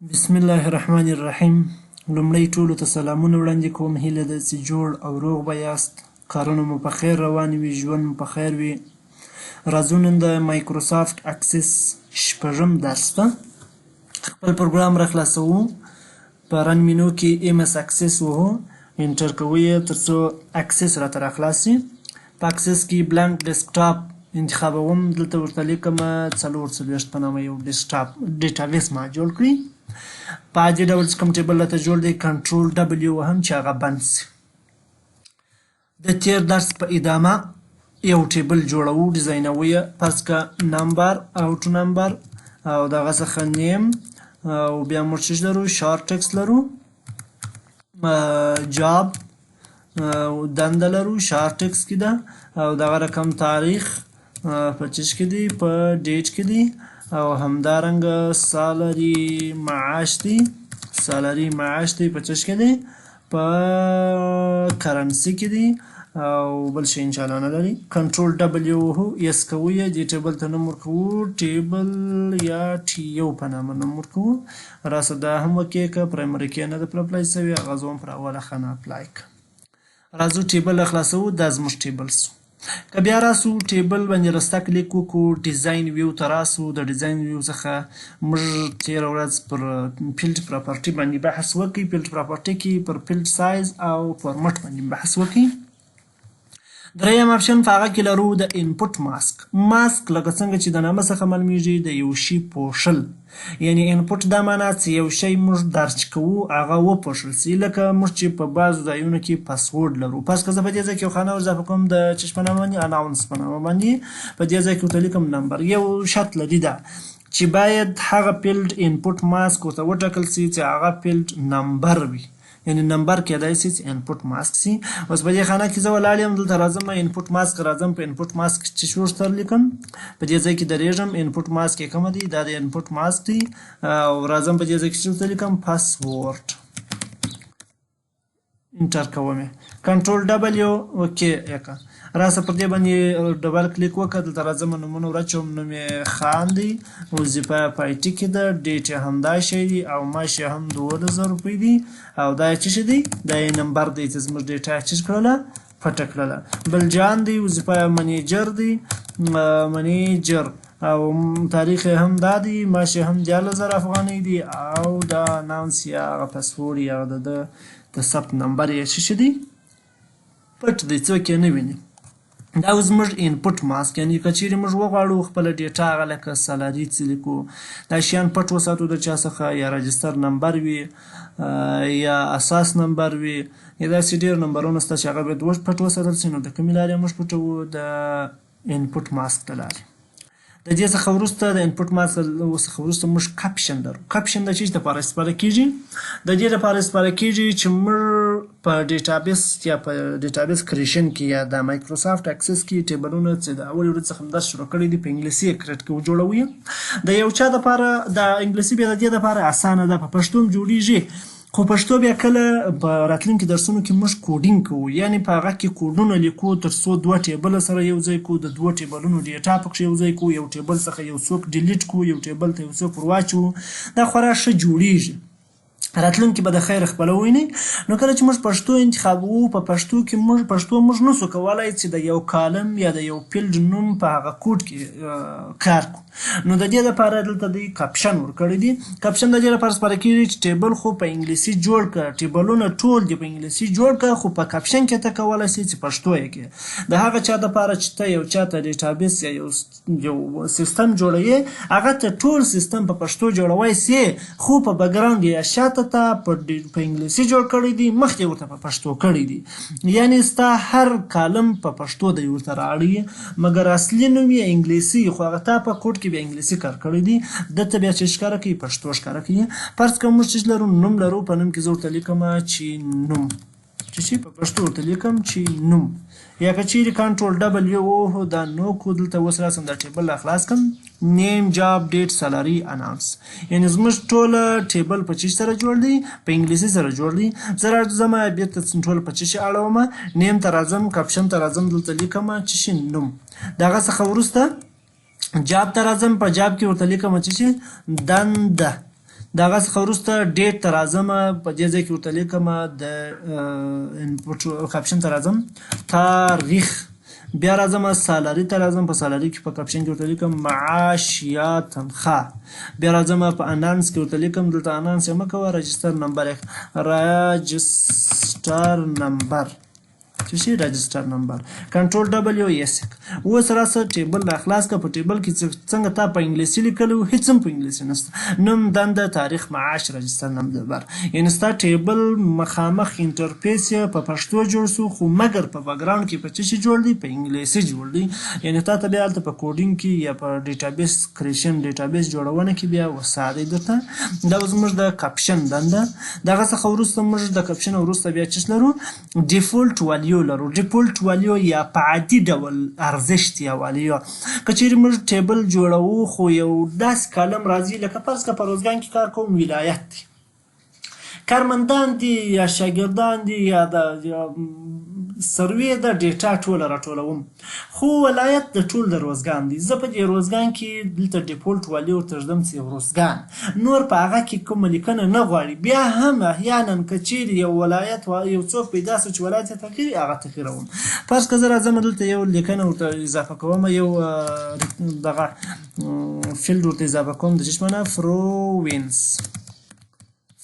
بسم الله الرحمن الرحیم. لومړی ټولو ته سلامونه وړاندې کوم. هیله ده چې جوړ او روغ به یاست، کارونه مو په خیر روان وي، ژوند مو په خیر وي. راځو نن د مایکروسافت اکسس شپږم درس ته خپل پروګرام را خلاصوو. په رن مینو کې ام اس اکسس وهو، انټر کوو یې تر څو اکسس راته را خلاص شي. په اکسس کې بلانک ډیسکټاپ انتخابوم. دلته ورته لیکم 440 په نامه یو ډیسکټاپ ډیټابیس ما جوړ کړي. په عادي ډول چې کوم ټیبل راته جوړ دی کنټرول ډبلیو وهم چې هغه بند شي. د تیر درس په ادامه یو ټیبل جوړوو، ډیزاینوو یې. فرض که نمبر اوټ نمبر او دغه څخه نیم او بیا موږ څه لرو، شارټ ټکس لرو، جاب دنده لرو، شارټ ټکس کې ده، او دغه رقم تاریخ په چش کې دی، په ډیټ کې دی، او همدارنګه سالري معاش دی، سالري معاش دی په چش کې دی، په کرنسي کې دی، او بل شي انشاءالله نه لري. کنټرول ډبلیو وهو، یس کوو یې، دې ټیبل ته نوم ورکوو، ټیبل یا ټي یو په نامه نوم ورکوو. راسه دا هم وکې که پرایمري کې نه ده پر اپلای سوی، هغه زه هم پر اوله ښه نه اپلای کړم. راځو ټیبل را خلاصوو. دا زموږ ټیبل سو. که بیا راسو ټیبل باندې رسته کلیک وکړو، ډیزاین ویو ته راسو. د ډیزاین ویو څخه موږ تېره ورځ پر فیلډ پراپرټي باندې بحث وکړی. فیلډ پراپرټي کې پر فیلډ سایز او فارمټ باندې بحث وکړی. دریم اپشن په هغه کې لرو د انپوټ ماسک. ماسک لکه څنګه چې د نامه څخه معلومیږي د یو شي پوښل، یعنی انپوټ دا معنا چې یو شی موږ درج کوو هغه وپوښل سي. لکه موږ چې په بعضو ځایونو کې پاسورډ لرو. فرض که زه په دې ځای کې یو خانه اضافه کوم د چش په نامه باندې، اناونس په نامه باندې، په دې ځای کې ورته لیکم نمبر. یو شرط لري دا چې باید هغه فیلډ انپوټ ماسک ورته وټاکل سي چې هغه فیلډ نمبر وي، یعنی نمبر کېدای شي چې انپوټ ماسک سي. اوس په دې خانه کې زه ولاړ یم، دلته راځم انپوټ ماسک راځم، په انپوټ ماسک چې ورته لیکم، په دې ځای کې درېږم. انپوټ ماسک یې کومه دی؟ دا د انپوټ ماسک دی. او راځم په دې ځای کې چې ورته لیکم پاسورډ، انټر کوم یې، کنټرول ډبلیو اوکې یکه. راسه پر دې باندې ډبل کلیک وکړه، دلته راځم نومونه ورچوم. نوم یې خان دی، وظیفه یې په آی ټي کې ده، ډیټ یې همدا شی دی، او معاش یې هم 2000 روپۍ دی، او دا یې څه شی دی؟ دا یې نمبر دی چې زموږ ډیټا یې څه کړله؟ پټه کړله. بل جان دی، وظیفه یې منیجر دی، منیجر، او تاریخ یې هم دا دی، معاش یې هم 10000 افغانۍ دی، او دا اناونس یا هغه پاسورډ یا د ثبت نمبر یې څه شی دی؟ پټ دی، څوک یې نه ویني. دا زموږ انپوټ ماسک. یعنی که چیرې موږ وغواړو خپله ډیټا هغه لکه سالري څه لیکو، دا شیان پټ وساتو د چا څخه، یا رجستر نمبر وي، یا اساس نمبر وي، یا داسې ډېر نمبرونه شته چې هغه باید پټ وساتل شي. نو د کومې لارې موږ پټوو؟ د انپوټ ماسک د لارې. د دې څخه وروسته د انپوټ ماسک څخه وروسته موږ کپشن لرو. کپشن د چیز دپاره استفاده کیږي؟ د دې دپاره استفاده کیږي چې موږ په ډیټابیس یا په ډیټابیس کریشن کې یا د مایکروسافت اکسس کې ټیبلونه چې د اولې ورځې څخه درس شروع کړی دي په انګلیسي یې کریټ کوو، جوړوو یې. د یو چا دپاره د انګلیسي بیا د دې دپاره اسانه ده، په پښتو هم جوړیږي، خو پښتو بیا کله په راتلونکي درسونو کې موږ کوډینګ کوو، یعنی په هغه کې کوډونه لیکو تر څو دوه ټیبل سره یو ځای کوو، د دوه ټیبلونو ډیټا پکښې یو ځای کوو، یو ټیبل څخه یو څوک ډیلیټ کوو، یو ټیبل ته یو څوک ور واچوو. دا خورا ښه جوړیږي، راتلونکي به د خیر خپله ووینئ. نو کله چې موږ پښتو انتخابوو، په پښتو کې پښتو موږ نسو کولی چې د یو کالم یا د یو فیلډ نوم په هغه کوډ کې کار کړو. نو د دې لپاره دلته دوی کپشن ورکړی دي. کپشن د دې لپاره استفاده کېږي چې ټیبل خو په انګلیسي جوړ کړه، ټیبلونه ټول دې په انګلیسي جوړ کړه، خو په کپشن کې ته کولی شې چې پښتو یې کړې. د هغه چا دپاره چې ته یو چا ته ډیټابیس یا یو سیستم جوړوې، هغه ته ټول سیستم په پښتو جوړوی سې، خو په بیکګراونډ یا شاته ته په انګلیسي جوړ کړی دي، مخکې ورته په پښتو کړی دي. یعنی ستا هر کالم په پښتو دی ورته راړي، مګر اصلي نوم یې انګلیسي، خو هغه تا په کوډ کې بیا انګلیسي کار کړی دي، دلته بیا چې ښکاره کوي پښتو ښکاره کوي. فرض کړه موږ چې لرو نوم لرو، په نوم کې زه ورته لیکم چې نوم، چې په پښتو ورته لیکم چې نوم. یا که چیرې کنټرول ډبلیو وهو، دا نو کو، دلته اوس راسم دا ټیبل را خلاص کړم، نیم، جاب، ډیټ، سالري، اناونس. یعنی زموږ ټوله ټیبل په چی سره جوړ دی؟ په انګلیسي سره جوړ دی. زه راځم بېرته ټوله په چی اړوم، نیم ته راځم، کپشن ته راځم، دلته لیکم چې نوم. د هغه څخه وروسته جاب ته راځم، په جاب کې ورته لیکم چې دنده، د هغه څخه وروسته ډیټ ته راځمه په دې ځای کې ورته لیکمه د انپوټ کاپشن ته راځم تاریخ بیا راځم سالري ته راځم په سالري کې په کاپشن کې ورته لیکم معاش یا تنخواه بیا راځم په انانس کې ورته لیکم دلته انانس یې مه کوه راجستر نمبر څه شي راجستر نمبر کنټرول ډبلیو یسک اوس راسه ټیبل راخلاص که په ټیبل کې څنګه تا په انګلیسي لیکلی وو هېڅ هم په انګلیسي نشته نوم دنده تاریخ معاش راجستر نمبر یعنې ستا ټیبل مخامخ انټرفیس یې په پښتو جوړ سو خو مګر په بکګراونډ کې په څه شي جوړ دی په انګلیسي جوړ دی یعنې تا ته بیا هلته په کوډینګ کې یا په ډیټابیس کریشن ډیټابیس جوړونه کې بیا وساده درته دا زموږ د کاپشن دنده دغه څخه وروسته موږ د کاپشن وروسته بیا څه لرو ډیفولټ والیو لرو ډیفولټ والیو یا په عادي ډول ارزښت یا والیو که چیرې موږ ټیبل جوړوو خو یو داسې کالم راځي لکه فرض که په روزګان کې کار کوم ولایت دی کارمندان دي یا شاګردان دي یا د سروې د ډیټا ټوله راټولوم خو ولایت د ټول د روزګان دی زه په دې روزګان کې دلته ډیفولټ والي ورته ږدم چې روزګان نور په هغه کې کومه لیکنه نه غواړي بیا هم احیانا که چیرې یو ولایت یو څوک پیدا سو چې ولایت یې تغییر هغه تغییروم فرض که زه راځم دلته یو لیکنه ورته اضافه کوم یو دغه فیلډ ورته اضافه کوم د چشمه نه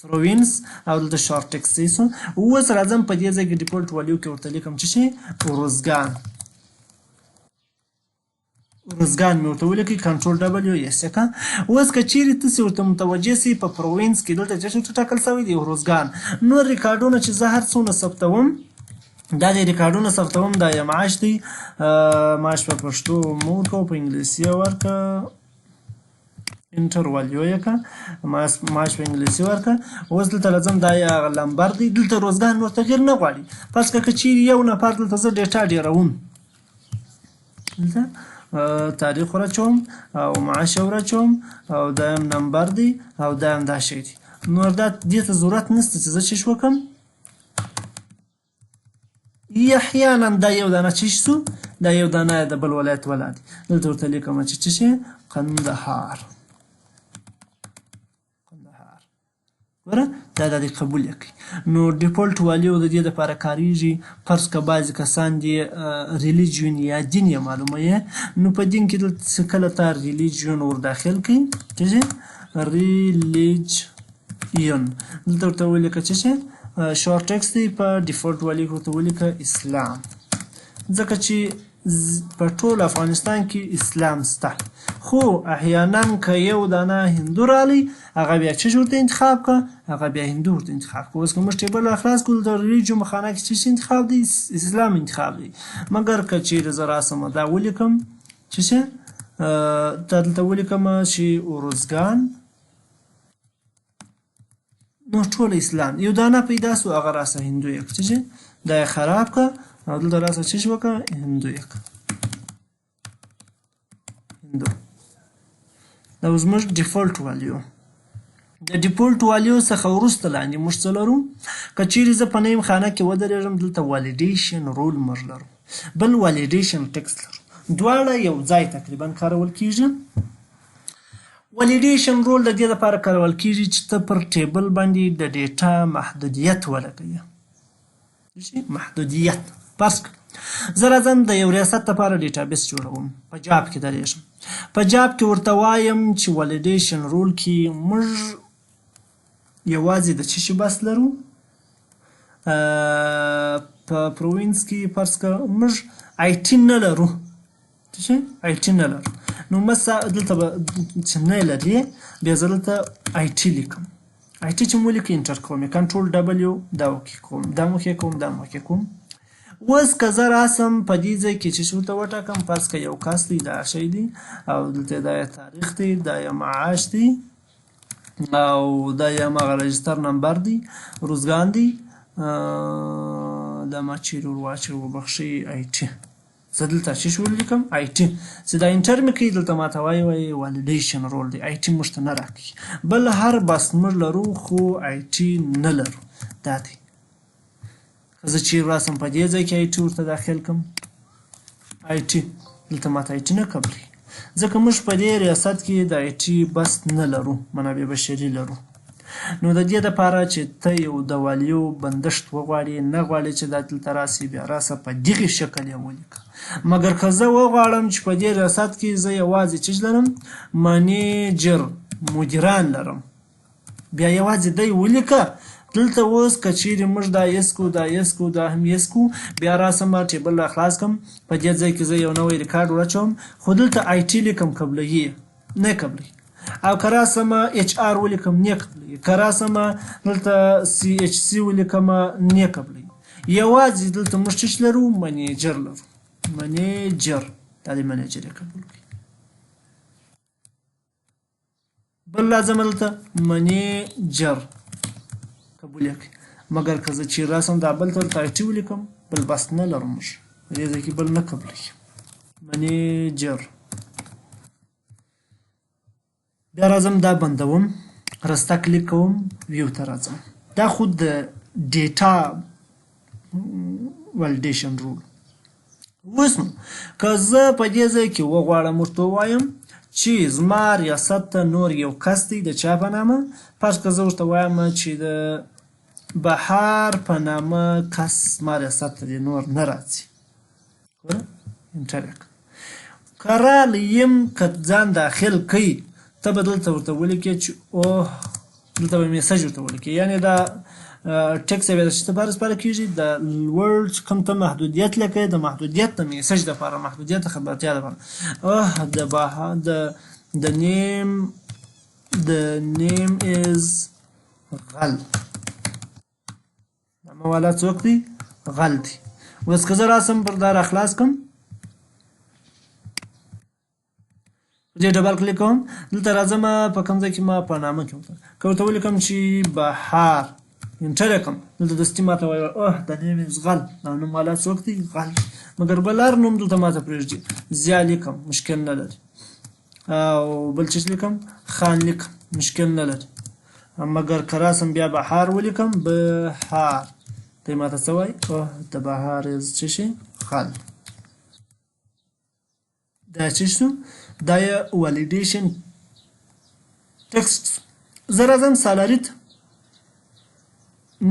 پروینس او دلته شارټ ټکسټ ایسو اوس راځم په دې ځای کې ډیفولټ والیو کې ورته لیکم چې شي روزګان مې ورته ولیکئ کنټرول ډبلیو یې سکه اوس که چیرې تاسې ورته متوجه سئ په پروینس کې دلته چې ورته ټاکل شوی دی روزګان نور ریکارډونه چې زه هر څونه ثبتوم دا د ریکارډونه ثبتوم دا یې معاش دی معاش په پښتو مو ورکوه په انګلیسي یې ورکړه انټر والیو یې که معاش په انګلیسي ورکړه اوس دلته راځم دا یې هغه لمبر دی دلته روزګان نور تغیر نه غواړي فرض که چیرې یو نفر دلته زه ډیټا ډېروم دلته تاریخ ورچوم او معاش ورچوم او دا هم نمبر دی او دا هم دا شی دی نور دا دې ته ضرورت نشته چې زه څه وکړم احیانا دا یو دانه څه سو دا یو دانه د بل ولایت ولادي دلته ورته لیکم چې څه شي قندهار ګوره دا د قبول یې کوي نو ډیفولټ والیو د دې دپاره کاریږي فرض که بعضې کسان دې ریلیجیون یا دین یې معلومه یې نو په دین کې دلته کله تا ریلیجیون ور داخل کړي څه شي ریلیجیون دلته ورته ولیکه څه شي شارټ ټکسټ دی په ډیفولټ والیو کې ورته ولیکه اسلام ځکه چې په ټول افغانستان کې اسلام شته خو احیانا که یو دانه هندو رالی هغه بیا څه ورته انتخاب که هغه بیا هندو ورته انتخاب که اوس که موږ ټیبل راخلاص کړو د ریلیجیون په خانه کې څه انتخاب دی اسلام انتخاب دی مګر که چیرې زه راسم دا ولیکم چې څه دا دلته ولیکم چې روزګان نو ټول اسلام یو دانه پیدا سو هغه راسه هندو یک چې دا یې خراب که او دلته راسه څه وکړه هندو یک هندو دا زموږ ډیفولټ والیو د ډیفولټ والیو څخه وروسته لاندې موږ څه لرو که چیرې زه په نیم خانه کې ودرېږم دلته والیډیشن رول موږ لرو بل والیډیشن ټکس لرو دواړه یو ځای تقریبا کارول کیږي والیډیشن رول د دې لپاره کارول کیږي چې ته پر ټیبل باندې د ډیټا محدودیت ولګوي محدودیت فرض زه راځم د یو ریاست لپاره ډیټابیس جوړوم په جاب کې درېږم په جاب کې ورته وایم چې والیډیشن رول کې موږ یوازې د څه شي بس لرو په پروینس کې فرض که موږ آی ټي نه لرو څه آی ټي نه لرو نو دلته به چې نه لري بیا زه دلته آی ټي لیکم آی ټي چې مو لیکي انټر کوم کنټرول ډبلیو دا وکې کوم دا مو کې کوم دا مو کې کوم اوس که زه راسم په دې ځای کې چې ورته وټاکم فرض که یو کس دی دا شی دی او دلته دا یې تاریخ دی دا یې معاش دی او دا یې هماغه رجستر نمبر دی روزګان دی دا ما چیرې ور واچوه وبخښئ آی ټي زه دلته څه ولیکم آی ټي چې دا انټر مې کوي دلته ماته وایي والیډیشن رول دی آی ټي موږ ته نه راکوي بل هر بس موږ لرو خو آی ټي نه لرو دا دی زه چیرې راسم په دې ځای کې آی ټي ورته داخل کړم آی ټي دلته ماته آی ټي نه قبلوي ځکه موږ په دې ریاست کې د آی ټي بس نه لرو منابع بشري لرو نو د دې دپاره چې ته یو د والیو بندښت وغواړې نه غواړې چې دا دلته راسي بیا راسه په دغې شکل یې ولیکه. مګر که زه وغواړم چې په دې ریاست کې زه یوازې چیز لرم منیجر مدیران لرم بیا یوازې دی ولیکه. دلته اوس که چیرې موږ دا یس کو دا یس کو دا هم یس کو بیا راسم ټیبل را خلاص کړم په دې ځای کې زه یو نوی ریکارډ واچوم خو دلته آی ټي لیکم قبلوي نه قبلوي او که راسم اچ آر ولیکم نه قبلوي که راسم دلته سی اچ سی ولیکم نه قبلوي. یوازې دلته موږ څه لرو منیجر لرو منیجر دا د منیجر یې قبول کړي. بل لازم دلته منیجر قبول یې کړي. مګر که زه چې راسم دا بل ته آی ټي ولیکم بل بس نه لرو موږ په دې ځای کې بل نه قبلوي منیجر. بیا راځم دا بندوم رسته کلیک کوم ویو ته راځم. دا خود د ډیټا ولیډیشن رول. اوس نو که زه په دې ځای کې وغواړم ورته ووایم چې زما ریاست ته نور یو کس دی د چا په نامه فرض که زه ورته وایم چې د بهار په نامه کس زما ریاست ته دی نور نه راځي انټر یې کړه. که رالی یم که ځان داخل کوي ته به دلته ورته ولیکې چې اوه دلته به میسج ورته ولیکې یعنې دا ټکس یې د څه دپاره سپاره کېږي د ورډ کوم ته محدودیت لیکئ د محدودیت د میسج دپاره محدودیت د خبرتیا دپاره د نیم از غل دا موالا څوک دی غل دی. اوس که زه راسم پر دا را خلاص کړم دې ډبل کلیک کوم دلته راځم په کوم ځای کې ما په نامه کې که ورته ولیکم چې بهار انټر یې کړم دلته دستي ماته وایي اوه د نیم از غل دا نوم والا څوک دی غل مګر بل هر نوم دلته ماته پرېږدي زیا لیکم مشکل نه لري او بل څه لیکم خان لیکم مشکل نه لري. مګر که راسم بیا بهار ولیکم بهار دی ماته څه وایي اوه د بهار از څه شي غل دا څه شو دا یې ولیډیشن ټکسټ. زه راځم سالري ته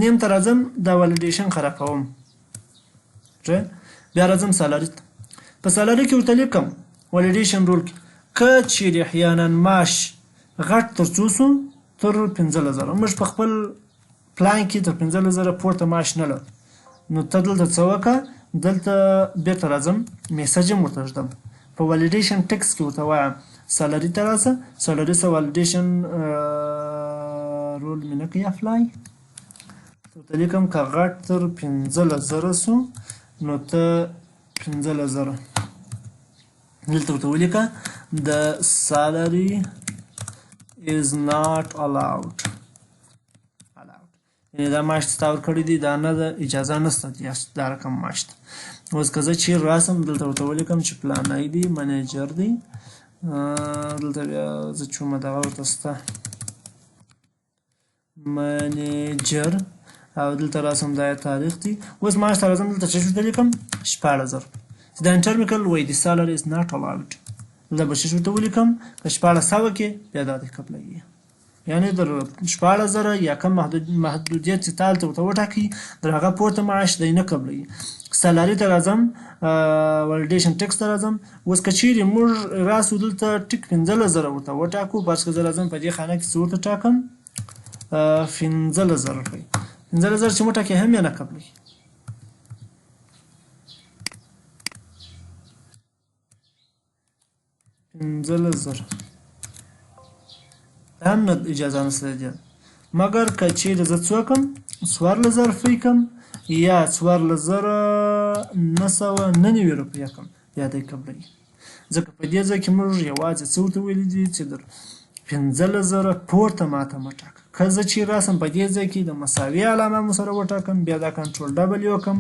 نیم ته راځم دا ولیډیشن خرابوم بیا راځم سالري ته په سالري کې ورته لیکم ولیډیشن رول کې که چیرې احیانا معاش غټ تر څو سو تر 15,000 موږ په خپل پلان کې تر 15,000 پورته معاش نه لرو نو ته دلته څه وکړه دلته بېرته راځم میسج هم ورته ږدم په ولیډیشن ټکس کې ورته وایم سالري ته راسه سالري سه ولیډیشن رول مې نه کوي افلای ورته لیکم که غټ تر 15,000 سو نو ته 15,000 دلته ورته ولیکه the salary is not allowed یعنې دا معاش چې تا ورکړی دی دا نه ده اجازه نشته دا رقم معاش ته. اوس که زه چیرې راسم دلته ورته ولیکم چې پلانی دی منیجر دی دلته بیا زه چومه دغه ورته سته منیجر او دلته راسم دا تاریخ دی. اوس معاش ته راځم دلته څه ورته لیکم 14,000 دا انټرمیکل وایي د salary is not allowed دلته به څه ورته ولیکم که 1400 کې بیا دا دی قبلوي یعنې در 14,000 یا کم محدودیت چې تا هلته ورته وټاکي در هغه پورته معاش دی نه قبلوي. سالاري ته راځم ولیډیشن ټکس ته راځم. اوس که چیرې موږ راسو دلته ټیک 15,000 ورته وټاکو فرض که زه راځم په دې خانه کې څه ورته ټاکم 15,000 روپۍ 15,000 چې وټاکې هم یې نه قبلوي. هم نه اجازه نشته دی مګر که چیرې زه څه وکړم 14,000 روپۍ کړم یا 14,999 روپۍ کړم بیا دی قبلوي ځکه په دې ځای کې موږ یوازې څه ورته ویلي دي چې در 15,000 پورته ماته مه ټاکه. که زه چې راسم په دې ځای کې د مساوي علامه مو سره وټاکم بیا دا کنټرول ډبل وکړم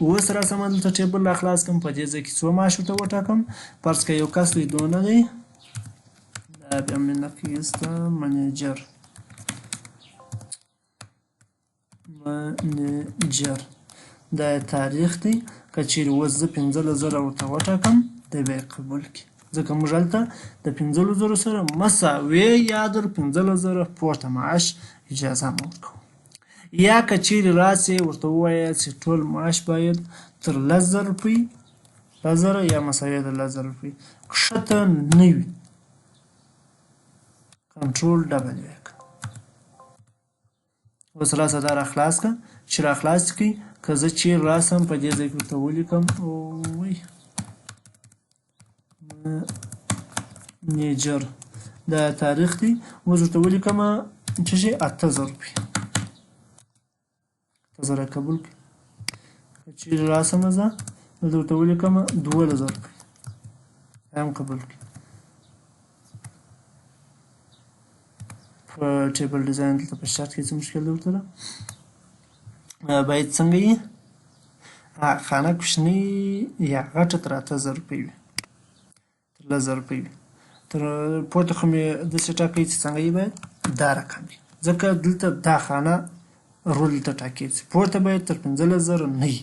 اوس راسم دلته ټیبل را خلاص کړم په دې ځای کې څو معاش ورته وټاکم فرض که یو کس دی دونه دی دا بیا مې نه کېسته منیجر دا تاریخ دی که چیرې اوس زه 15,000 ورته وټاکم دی به یې قبول کړي ځکه موږ هلته د 15,000 سره مساوي یا در 15,000 پورته معاش اجازه مو ورکوو. یا که چیرې راسې ورته ووایه چې ټول معاش باید تر 10,000 روپۍ 10,000 یا مساوي د 10,000 روپۍ کښته نه وي. کنټرول ډبلیو یې کړه. اوس راسه دا راخلاص کړه. چې راخلاص کړي که زه چیرې راسم په دې ځای کې ورته ولیکم نیجر دا تاریخ دی. اوس ورته ولیکم څه شی 8,000 روپۍ 8,000 قبول کړي. که چیرې راسم زه دلته ورته ولیکم 12,000 روپۍ هم قبول کړي. په ټیبل ډیزاین دلته په شرط کې څه مشکل دی ورته باید څنګه یي خانه کوچنۍ یا غټه تر 8,000 روپۍ وي تر 10,000 روپۍ وي. تر پورته خو مې داسې ټاکئ چې څنګه یي باید دا رقم وي ځکه دلته دا خانه رول ته ټاکئ چې پورته باید تر 15,000 نه وي.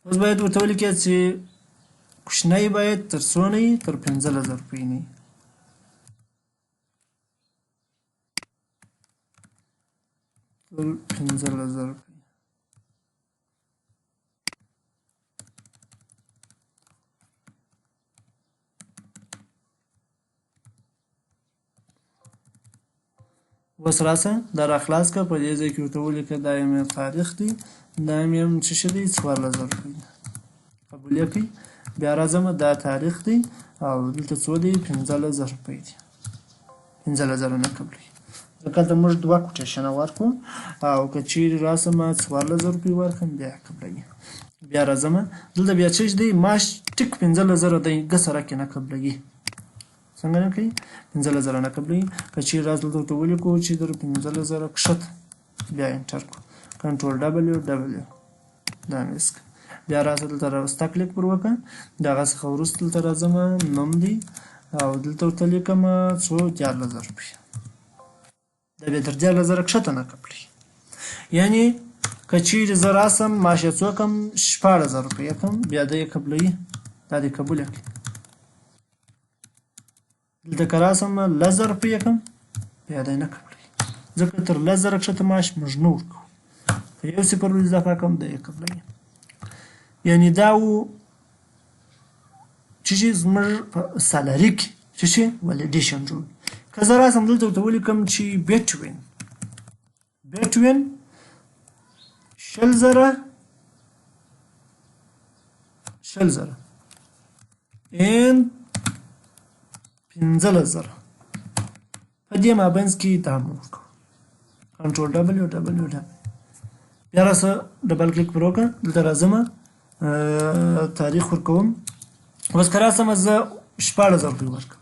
اوس باید ورته ولیکئ چې کوچنی باید تر څونه وي تر 15,000 روپۍ نه وي. 15,000 روپۍ. اوس راسه دا راخلاص کړه. په دې ځای کې ورته ولیکه دا یم تاریخ دی دا یم څه شی دی 14,000 روپۍ قبول یې کړئ. بیا راځم دا تاریخ دی او دلته څو دی 15,000 روپۍ دي 15,000 نه قبلوي ځکه دلته موږ 2 کوټیشنه ورکړو او که چیرې راسم 14,000 روپۍ ورکړم بیا قبلوي. بیا راځم دلته بیا څه دی معاش ټیک 15,000 دی ګ سره کې نه قبلوي څنګه نه کوي 15,000 نه قبلوي. که چیرې راځو دلته ورته ولیکو چې در 15,000 کښته بیا انټر کړو کنټرول ډبلیو ډبلیو دا مې ویسک. بیا راځه دلته راوسته کلیک پر وکړه. دغه څخه وروسته دلته راځم نوم دی او دلته ورته لیکم څو 14,000 روپۍ دا بیا تر 14,000 کښته نه قبلوي. یعنې که چیرې زه راسم معاش یې څو کړم 16,000 روپۍ یې کړم بیا دا یې قبلوي دا دې قبول یې کړي. دلته که راسم 10,000 روپۍ یې کړم بیا دا یې نه قبلوي ځکه تر 10,000 کښته معاش موږ نه ورکوو. که 1 صفر ور اضافه کړم دا یې قبلوي. یعنې دا و چې زموږ په سالري کې څه شي ولیډیشن رول. که زه راسم دلته ورته ولیکم چې بیټوین 20,000 and 15,000 په دې مابینځ کې دا مو وکړو کنټرول ډبلیو ډبلیو ډبلیو. بیا راسه ډبل کلیک پر وکړه. دلته راځم تاریخ ورکوم. اوس که راسم زه 16,000 روپۍ ورکړم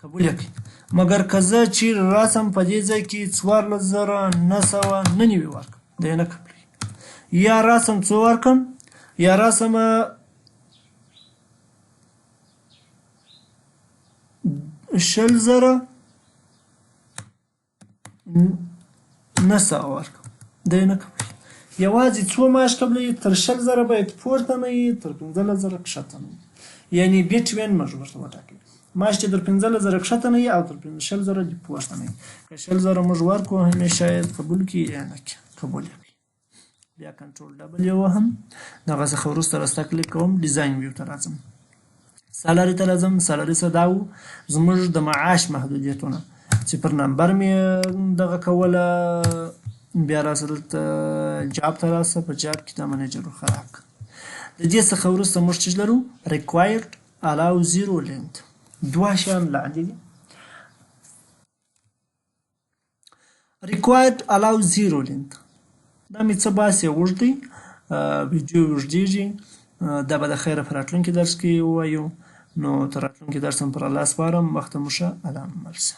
قبول یې کړئ. مګر که زه چیرې راسم په دې ځای کې 14,999 ورکړم دا یې نه قبلوي. یا راسم څو ورکړم یا راسم 20,900 ورکړم دا یې نه قبلوي. یوازې څو معاش قبلوي تر 20,000 باید پورته نه وي تر 15,000 کښته نه وي. یعنې بیټوین موږ ورته وټاکئ معاش چې تر 15,000 کښته نه وي او تر 20,000 دې پورته نه وي. که 20,000 موږ ورکړو همیشه یې قبول کړي یا نه کړي قبول یې کړي. بیا کنټرول ډبلیو وهم. دغه څخه وروسته راسته کلیک کوم ډیزاین ویو ته راځم. سالري ته راځم. سالري څه دا و زموږ د معاش محدودیتونه چې پر نمبر مې دغه کوله. بیا راسه دلته جاب ته راسه په جاب کې دا منیجر خراب کړه. د دې څخه وروسته موږ څه لرو required allow zero length 2 شیان لاندې دي. required allow zero length دا مې څه باسي اوږد دی ویډیو اوږدېږي دا به د خیره په راتلونکي درس کې ووایو. نو تر راتلونکي درس هم پر الله سپارم. وخت مو ښه. الله مو مرسته.